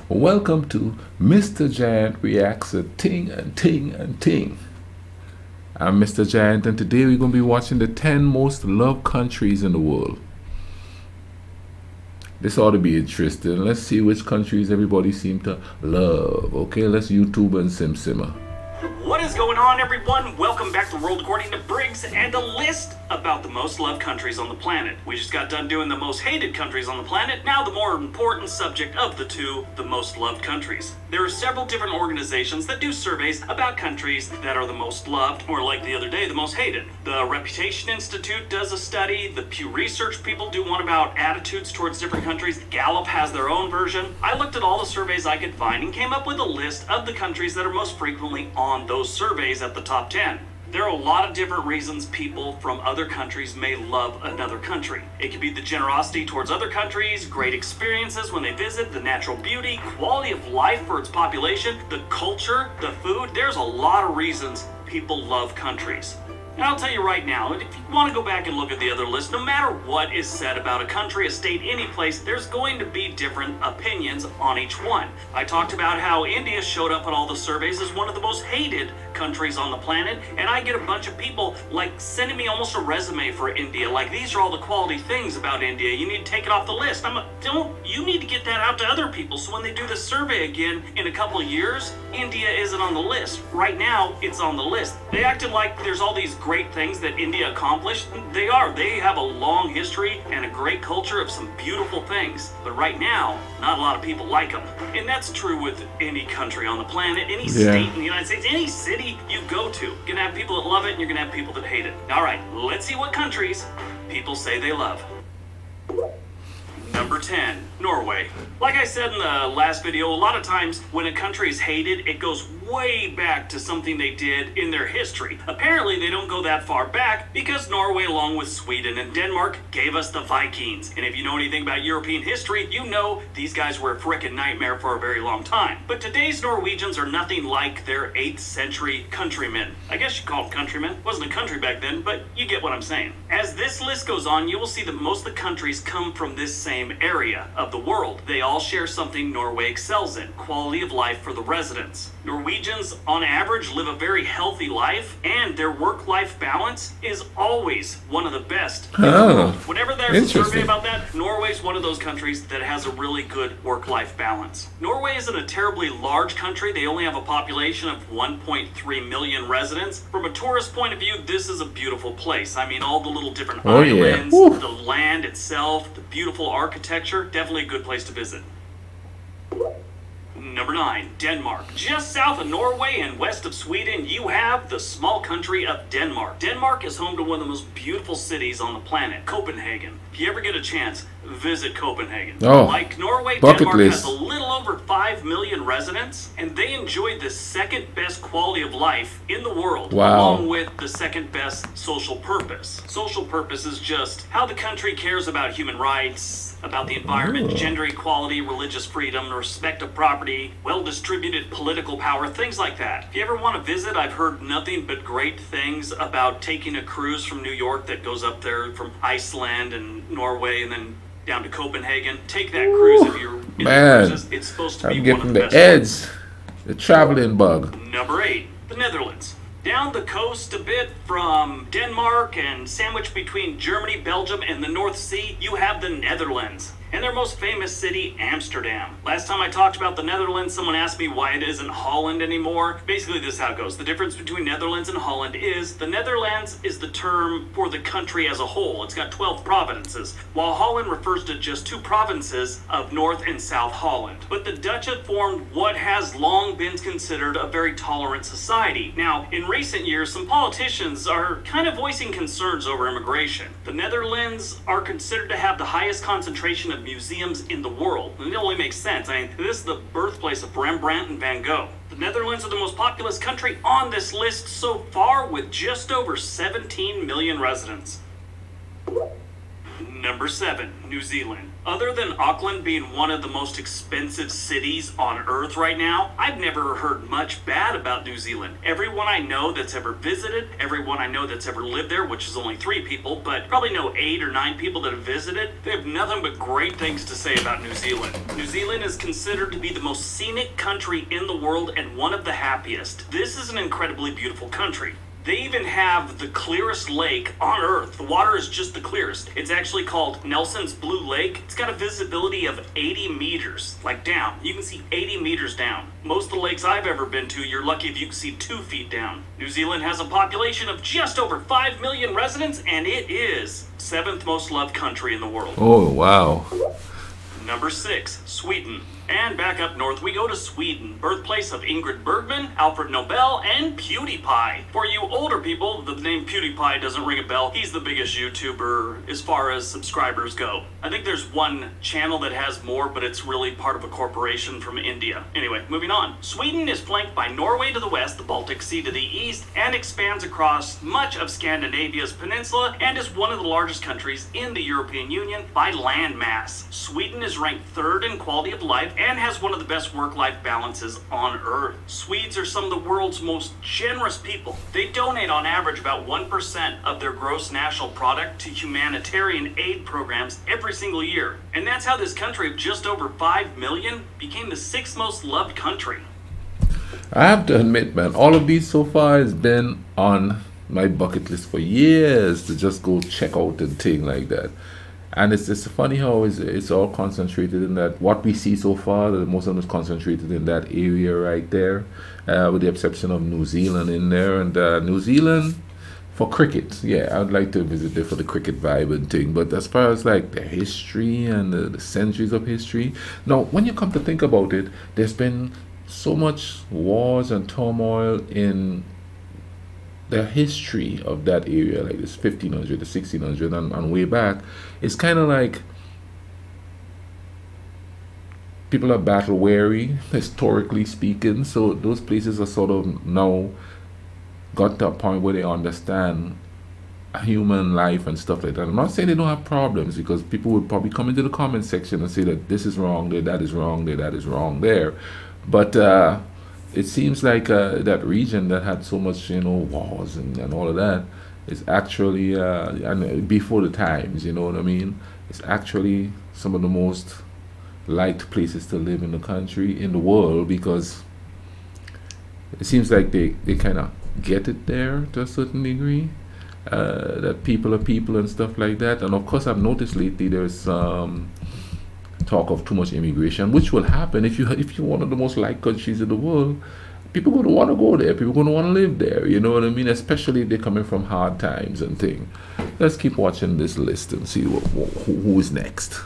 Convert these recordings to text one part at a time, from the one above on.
Welcome to Mr. Giant Reacts a Ting and Ting and Ting. I'm Mr. Giant, and today we're going to be watching the 10 most loved countries in the world. This ought to be interesting. Let's see which countries everybody seems to love. Okay, let's YouTube and simmer. What is going on, everyone? Welcome back to World According to Briggs and a list about the most loved countries on the planet. We just got done doing the most hated countries on the planet. Now the more important subject of the two, the most loved countries. There are several different organizations that do surveys about countries that are the most loved, or like the other day, the most hated. The Reputation Institute does a study. The Pew Research people do one about attitudes towards different countries. Gallup has their own version. I looked at all the surveys I could find and came up with a list of the countries that are most frequently on those surveys at the top 10. There are a lot of different reasons people from other countries may love another country. It could be the generosity towards other countries, great experiences when they visit, the natural beauty, quality of life for its population, the culture, the food. There's a lot of reasons people love countries. And I'll tell you right now, if you want to go back and look at the other list, no matter what is said about a country, a state, any place, there's going to be different opinions on each one. I talked about how India showed up in all the surveys as one of the most hated countries on the planet, and I get a bunch of people like sending me almost a resume for India, like these are all the quality things about India, you need to take it off the list. You need to get that out to other people, so when they do this survey again in a couple of years, India isn't on the list. Right now, it's on the list. They acted like there's all these great things that India accomplished. They are. They have a long history and a great culture of some beautiful things. But right now, not a lot of people like them. And that's true with any country on the planet, any state in the United States, any city you go to. You're going to have people that love it and you're going to have people that hate it. All right, let's see what countries people say they love. Number 10, Norway. Like I said in the last video, a lot of times when a country is hated, it goes way back to something they did in their history. Apparently, they don't go that far back because Norway, along with Sweden and Denmark, gave us the Vikings. And if you know anything about European history, you know these guys were a frickin' nightmare for a very long time. But today's Norwegians are nothing like their 8th century countrymen. I guess you call them countrymen. Wasn't a country back then, but you get what I'm saying. As this list goes on, you will see that most of the countries come from this same area of the world. They all share something Norway excels in: quality of life for the residents. Norwegians, on average, live a very healthy life, and their work-life balance is always one of the best in the world. Whenever there's a survey about that, Norway's one of those countries that has a really good work-life balance. Norway isn't a terribly large country. They only have a population of 1.3 million residents. From a tourist point of view, this is a beautiful place. I mean, all the little different islands, the land itself, the beautiful architecture, definitely a good place to visit. Number 9, Denmark. Just south of Norway and west of Sweden, you have the small country of Denmark. Denmark is home to one of the most beautiful cities on the planet, Copenhagen. If you ever get a chance, visit Copenhagen. Like Norway, Denmark has a little over 5 million residents, and they enjoy the second best quality of life in the world, along with the second best social purpose. Social purpose is just how the country cares about human rights, about the environment, gender equality, religious freedom, respect of property, well-distributed political power, things like that. If you ever want to visit, I've heard nothing but great things about taking a cruise from New York that goes up there from Iceland and Norway and then down to Copenhagen. Take that cruise if you're in the cruises. It's supposed to be one of the best. Edge, the traveling bug. Number 8, the Netherlands. Down the coast a bit from Denmark and sandwiched between Germany, Belgium, and the North Sea, you have the Netherlands. And their most famous city, Amsterdam. Last time I talked about the Netherlands, someone asked me why it isn't Holland anymore. Basically, this is how it goes. The difference between Netherlands and Holland is the Netherlands is the term for the country as a whole. It's got 12 provinces, while Holland refers to just 2 provinces of North and South Holland. But the Dutch have formed what has long been considered a very tolerant society. Now, in recent years, some politicians are kind of voicing concerns over immigration. The Netherlands are considered to have the highest concentration of museums in the world. And it only makes sense. I mean, this is the birthplace of Rembrandt and Van Gogh. The Netherlands are the most populous country on this list so far, with just over 17 million residents. Number 7, New Zealand. Other than Auckland being one of the most expensive cities on Earth right now, I've never heard much bad about New Zealand. Everyone I know that's ever visited, everyone I know that's ever lived there, which is only 3 people, but probably know 8 or 9 people that have visited, they have nothing but great things to say about New Zealand. New Zealand is considered to be the most scenic country in the world and one of the happiest. This is an incredibly beautiful country. They even have the clearest lake on Earth. The water is just the clearest. It's actually called Nelson's Blue Lake. It's got a visibility of 80 meters, like down. You can see 80 meters down. Most of the lakes I've ever been to, you're lucky if you can see 2 feet down. New Zealand has a population of just over 5 million residents, and it is 7th most loved country in the world. Oh, wow. Number 6, Sweden. And back up north, we go to Sweden, birthplace of Ingrid Bergman, Alfred Nobel, and PewDiePie. For you older people, the name PewDiePie doesn't ring a bell. He's the biggest YouTuber as far as subscribers go. I think there's one channel that has more, but it's really part of a corporation from India. Anyway, moving on. Sweden is flanked by Norway to the west, the Baltic Sea to the east, and expands across much of Scandinavia's peninsula, and is one of the largest countries in the European Union by land mass. Sweden is ranked 3rd in quality of life and has one of the best work-life balances on Earth. Swedes are some of the world's most generous people. They donate on average about 1% of their gross national product to humanitarian aid programs every single year. And that's how this country of just over 5 million became the 6th most loved country. I have to admit, man, all of these so far has been on my bucket list for years to just go check out and thing like that. And it's funny how it's all concentrated in that. What we see so far, the most of them is concentrated in that area right there, with the exception of New Zealand in there. And New Zealand for cricket, yeah, I'd like to visit there for the cricket vibe and thing. But as far as like the history and the centuries of history, now when you come to think about it, there's been so much wars and turmoil in the history of that area, like this 1500 to 1600 and way back. It's kind of like people are battle weary, historically speaking, so those places are sort of now got to a point where they understand human life and stuff like that. I'm not saying they don't have problems, because people would probably come into the comment section and say that this is wrong there, that is wrong there, that is wrong there, but it seems like that region that had so much, you know, wars and all of that is actually, and before the times, you know what I mean? It's actually some of the most liked places to live in the country, in the world, because it seems like they kind of get it there to a certain degree, that people are people and stuff like that. And of course, I've noticed lately there's talk of too much immigration, which will happen if you're one of the most liked countries in the world. People going to want to go there. People going to want to live there. You know what I mean? Especially if they're coming from hard times and thing. Let's keep watching this list and see who is next.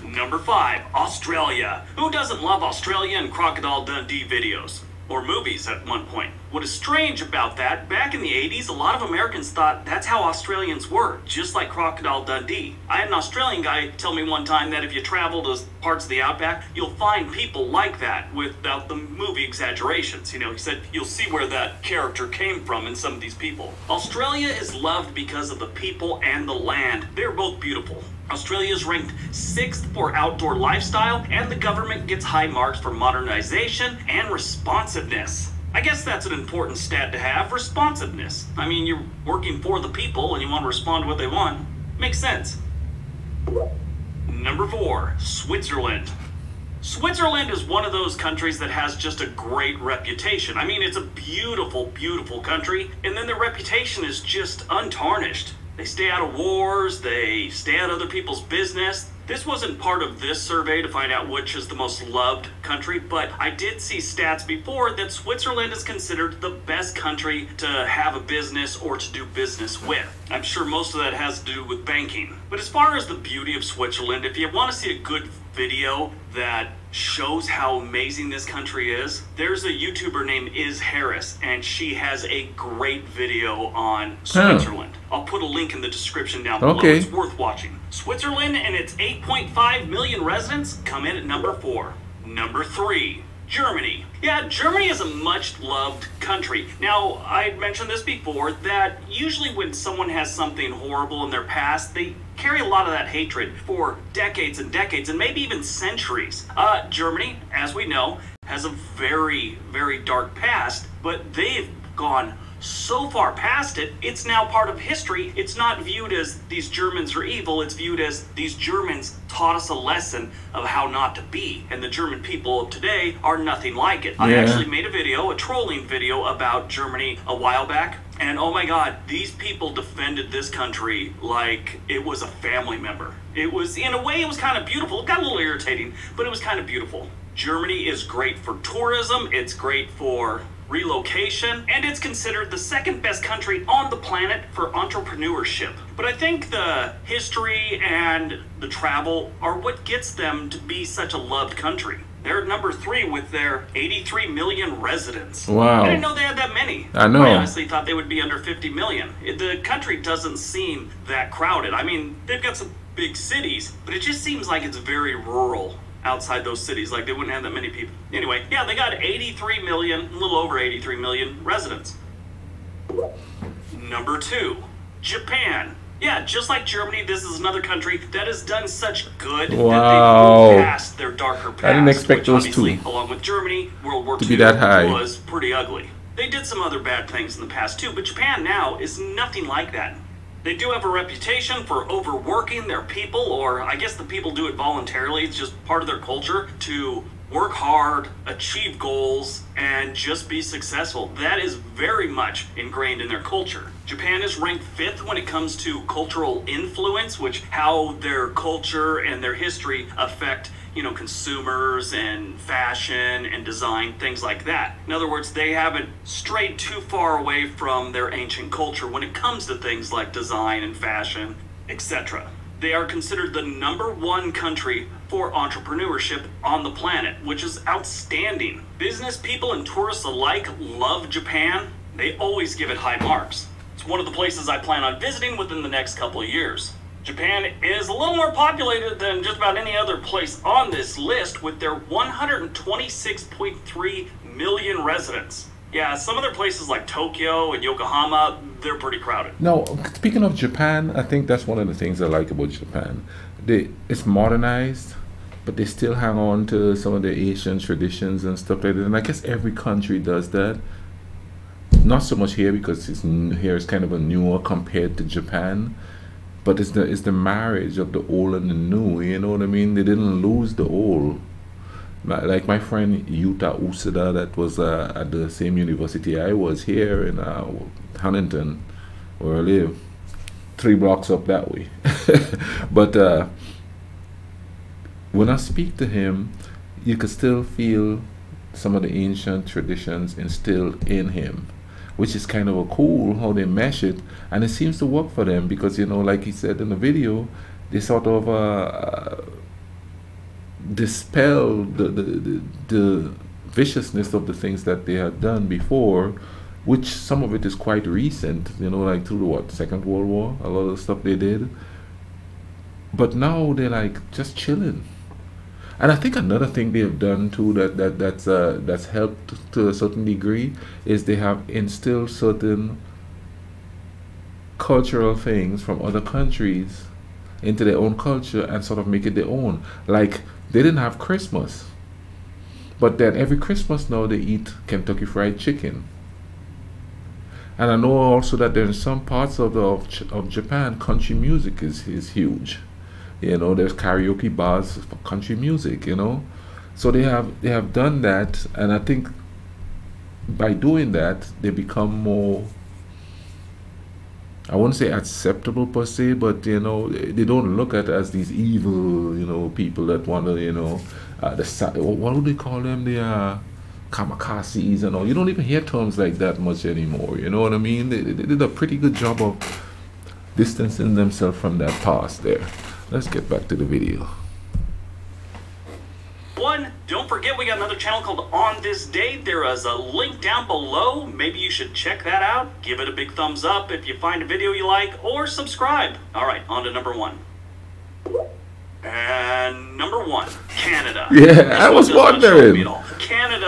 Number 5, Australia. Who doesn't love Australia and Crocodile Dundee videos? Or movies at one point. What is strange about that, back in the 80s, a lot of Americans thought that's how Australians were, just like Crocodile Dundee. I had an Australian guy tell me one time that if you travel to parts of the outback, you'll find people like that without the movie exaggerations. You know, he said you'll see where that character came from in some of these people. Australia is loved because of the people and the land. They're both beautiful. Australia is ranked 6th for outdoor lifestyle, and the government gets high marks for modernization and responsiveness. I guess that's an important stat to have, responsiveness. I mean, you're working for the people and you want to respond to what they want. Makes sense. Number 4, Switzerland. Switzerland is one of those countries that has just a great reputation. I mean, it's a beautiful, beautiful country, and then their reputation is just untarnished. They stay out of wars, they stay out of other people's business. This wasn't part of this survey to find out which is the most loved country, but I did see stats before that Switzerland is considered the best country to have a business or to do business with. I'm sure most of that has to do with banking. But as far as the beauty of Switzerland, if you want to see a good video that shows how amazing this country is, there's a YouTuber named Iz Harris, and she has a great video on Switzerland. I'll put a link in the description down below. Okay. It's worth watching. Switzerland and its 8.5 million residents come in at number 4. Number 3, Germany. Yeah, Germany is a much-loved country. Now, I mentioned this before, that usually when someone has something horrible in their past, they carry a lot of that hatred for decades and decades, and maybe even centuries. Germany, as we know, has a very, very dark past, but they've gone so far past it, it's now part of history. It's not viewed as these Germans are evil, it's viewed as these Germans taught us a lesson of how not to be. And the German people of today are nothing like it. I actually made a video, a trolling video about Germany a while back. And oh my God, these people defended this country like it was a family member. It was, in a way, it was kind of beautiful. It got a little irritating, but it was kind of beautiful. Germany is great for tourism, it's great for relocation, and it's considered the second best country on the planet for entrepreneurship. But I think the history and the travel are what gets them to be such a loved country. They're number 3 with their 83 million residents. Wow. I didn't know they had that many. I know. I honestly thought they would be under 50 million. The country doesn't seem that crowded. I mean, they've got some big cities, but it just seems like it's very rural outside those cities, like they wouldn't have that many people. Anyway, yeah, they got 83 million, a little over 83 million residents. Number 2, Japan. Yeah, just like Germany, this is another country that has done such good that they've moved past their darker past. I didn't expect those obviously, two, along with Germany, World War II be that high. was pretty ugly. They did some other bad things in the past too, but Japan now is nothing like that. They do have a reputation for overworking their people, or I guess the people do it voluntarily. It's just part of their culture to work hard, achieve goals, and just be successful. That is very much ingrained in their culture. Japan is ranked 5th when it comes to cultural influence, which how their culture and their history affect, you know, consumers and fashion and design, things like that. In other words, they haven't strayed too far away from their ancient culture when it comes to things like design and fashion, etc. They are considered the number 1 country for entrepreneurship on the planet, which is outstanding. Business people and tourists alike love Japan. They always give it high marks. It's one of the places I plan on visiting within the next couple of years. Japan is a little more populated than just about any other place on this list, with their 126.3 million residents. Yeah, some other places like Tokyo and Yokohama, they're pretty crowded. Now, speaking of Japan, I think that's one of the things I like about Japan. It's modernized, but they still hang on to some of the Asian traditions and stuff like that. And I guess every country does that. Not so much here, because here is kind of a newer compared to Japan. But it's the marriage of the old and the new, you know what I mean? They didn't lose the old. Like my friend Yuta Usuda, that was at the same university I was here in Huntington, where I live, 3 blocks up that way. But when I speak to him, you could still feel some of the ancient traditions instilled in him, which is kind of a cool how they mesh it, and it seems to work for them, because, you know, like he said in the video, they sort of dispel the viciousness of the things that they had done before, which some of it is quite recent, you know, like through the Second World War, a lot of the stuff they did. But now they're like just chilling. And I think another thing they have done too that's helped to a certain degree is they have instilled certain cultural things from other countries into their own culture and sort of make it their own. Like, they didn't have Christmas, but then every Christmas now they eat Kentucky Fried Chicken. And I know also that there in some parts of Japan, country music is huge. You know, there's karaoke bars for country music, you know. So they have done that, and I think by doing that they become more, I wouldn't say acceptable per se, but, you know, they don't look at as these evil, you know, people that want to, you know, what do they call them? They are kamikazes and all. You don't even hear terms like that much anymore, you know what I mean? They did a pretty good job of distancing themselves from that past there. Let's get back to the video. Don't forget, we got another channel called On This Day. There is a link down below. Maybe you should check that out. Give it a big thumbs up if you find a video you like, or subscribe. All right, on to number 1. And number 1, Canada. Yeah, I was wondering. Canada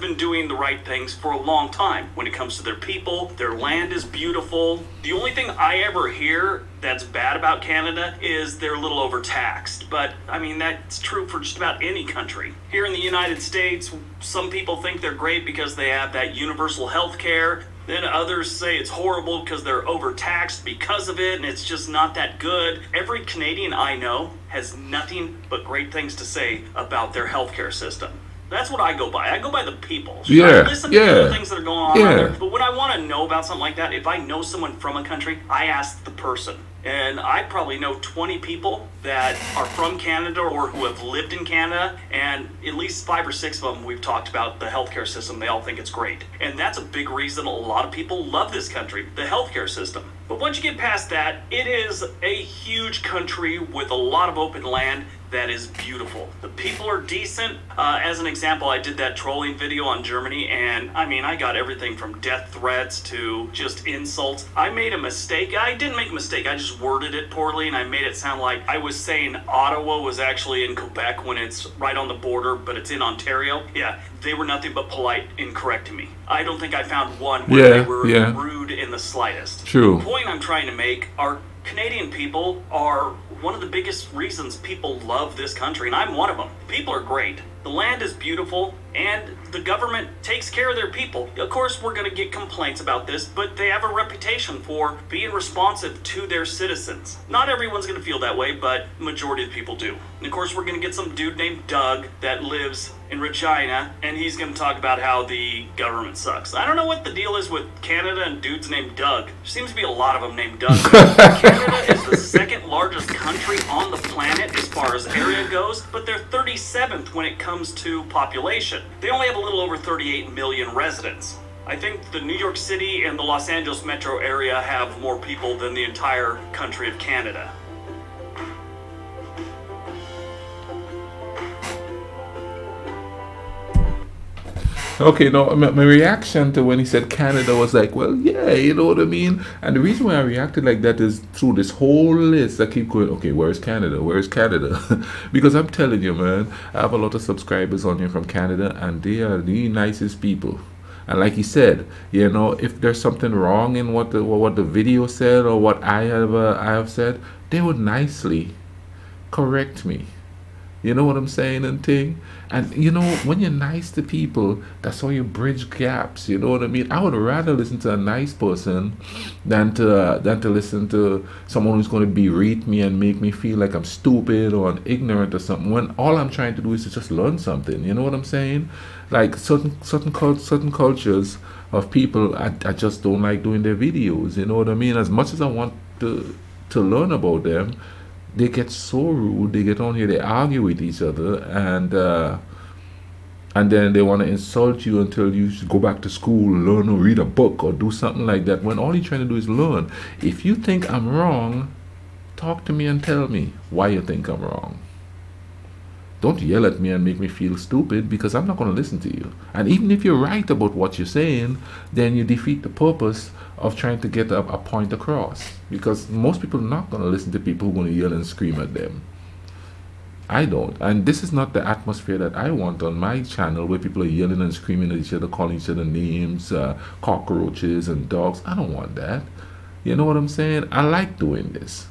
been doing the right things for a long time when it comes to their people. Their land is beautiful. The only thing I ever hear that's bad about Canada is they're a little overtaxed. But I mean, that's true for just about any country. Here in the United States, some people think they're great because they have that universal health care. Then others say it's horrible because they're overtaxed because of it, and it's just not that good. Every Canadian I know has nothing but great things to say about their healthcare system. That's what I go by. I go by the people. Yeah, I listen to the things that are going on yeah. there. But when I want to know about something like that, if I know someone from a country, I ask the person. And I probably know 20 people that are from Canada or who have lived in Canada, and at least 5 or 6 of them we've talked about the healthcare system. They all think it's great. And that's a big reason a lot of people love this country, the healthcare system. But once you get past that, it is a huge country with a lot of open land that is beautiful. The people are decent. As an example, I did that trolling video on Germany, and I mean, I got everything from death threats to just insults. I made a mistake. I didn't make a mistake. I just worded it poorly, and I made it sound like I was saying Ottawa was actually in Quebec when it's right on the border, but it's in Ontario. Yeah, they were nothing but polite in correcting me. I don't think I found one where they were rude in the slightest. True. The point I'm trying to make are Canadian people are one of the biggest reasons people love this country, and I'm one of them. People are great. The land is beautiful, and the government takes care of their people. Of course, we're going to get complaints about this, but they have a reputation for being responsive to their citizens. Not everyone's going to feel that way, but the majority of the people do. And of course, we're going to get some dude named Doug that lives in Regina, and he's going to talk about how the government sucks. I don't know what the deal is with Canada and dudes named Doug. There seems to be a lot of them named Doug. Canada is the second largest country on the planet as far as area goes, but they're 37th when it comes to population. They only have a little over 38 million residents. I think the New York City and the Los Angeles metro area have more people than the entire country of Canada. Okay, no, my reaction to when he said Canada was like, well, yeah, you know what I mean? And the reason why I reacted like that is through this whole list, I keep going, okay, where's Canada? Where's Canada? Because I'm telling you, man, I have a lot of subscribers on here from Canada, and they are the nicest people. And like he said, you know, if there's something wrong in what the video said or what I have said, they would nicely correct me. You know what I'm saying and thing? And you know, when you're nice to people, that's how you bridge gaps. You know what I mean? I would rather listen to a nice person than to listen to someone who's going to berate me and make me feel like I'm stupid or ignorant or something. When all I'm trying to do is to just learn something. You know what I'm saying? Like certain cultures of people, I just don't like doing their videos. You know what I mean? As much as I want to learn about them, they get so rude. They get on here, they argue with each other, and then they want to insult you until you should go back to school, learn or read a book or do something like that, when all you're trying to do is learn. If you think I'm wrong, talk to me and tell me why you think I'm wrong. Don't yell at me and make me feel stupid, because I'm not going to listen to you. And even if you're right about what you're saying, then you defeat the purpose of trying to get a point across, because most people are not going to listen to people who are going to yell and scream at them. I don't, and this is not the atmosphere that I want on my channel, where people are yelling and screaming at each other, calling each other names, cockroaches and dogs. I don't want that. You know what I'm saying? I like doing this,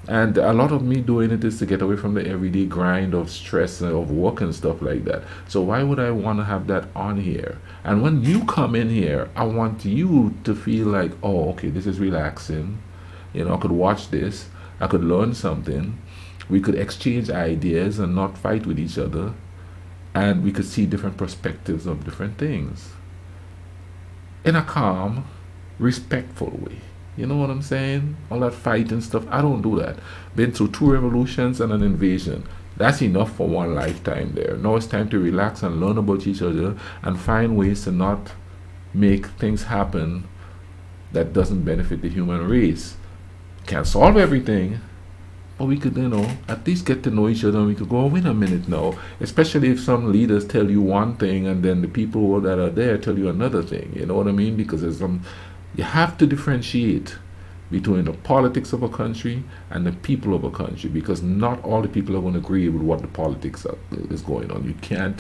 and a lot of me doing it is to get away from the everyday grind of stress and of work and stuff like that. So why would I want to have that on here? And when you come in here, I want you to feel like, oh, okay, this is relaxing. You know, I could watch this, I could learn something, we could exchange ideas and not fight with each other, and we could see different perspectives of different things in a calm, respectful way. You know what I'm saying? All that fight and stuff, I don't do that. Been through 2 revolutions and an invasion. That's enough for one lifetime there. Now it's time to relax and learn about each other and find ways to not make things happen that doesn't benefit the human race. Can't solve everything, but we could, you know, at least get to know each other, and we could go, oh, wait a minute now. Especially if some leaders tell you one thing and then the people that are there tell you another thing. You know what I mean? Because there's some, you have to differentiate between the politics of a country and the people of a country, because not all the people are going to agree with what the politics is going on. You can't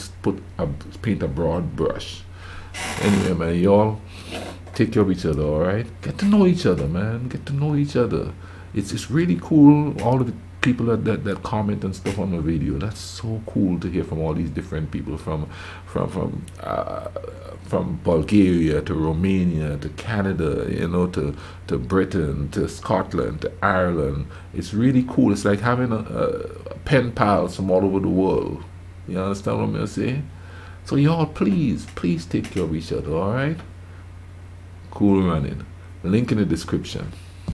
paint a broad brush. Anyway, man, y'all take care of each other, all right? Get to know each other, man. Get to know each other. It's really cool, all of the people that comment and stuff on the video. That's so cool to hear from all these different people, from Bulgaria to Romania to Canada, you know, to Britain, to Scotland, to Ireland. It's really cool. It's like having a pen pals from all over the world. You understand what I'm gonna say? So y'all, please take care of each other, all right? Cool running. Link in the description.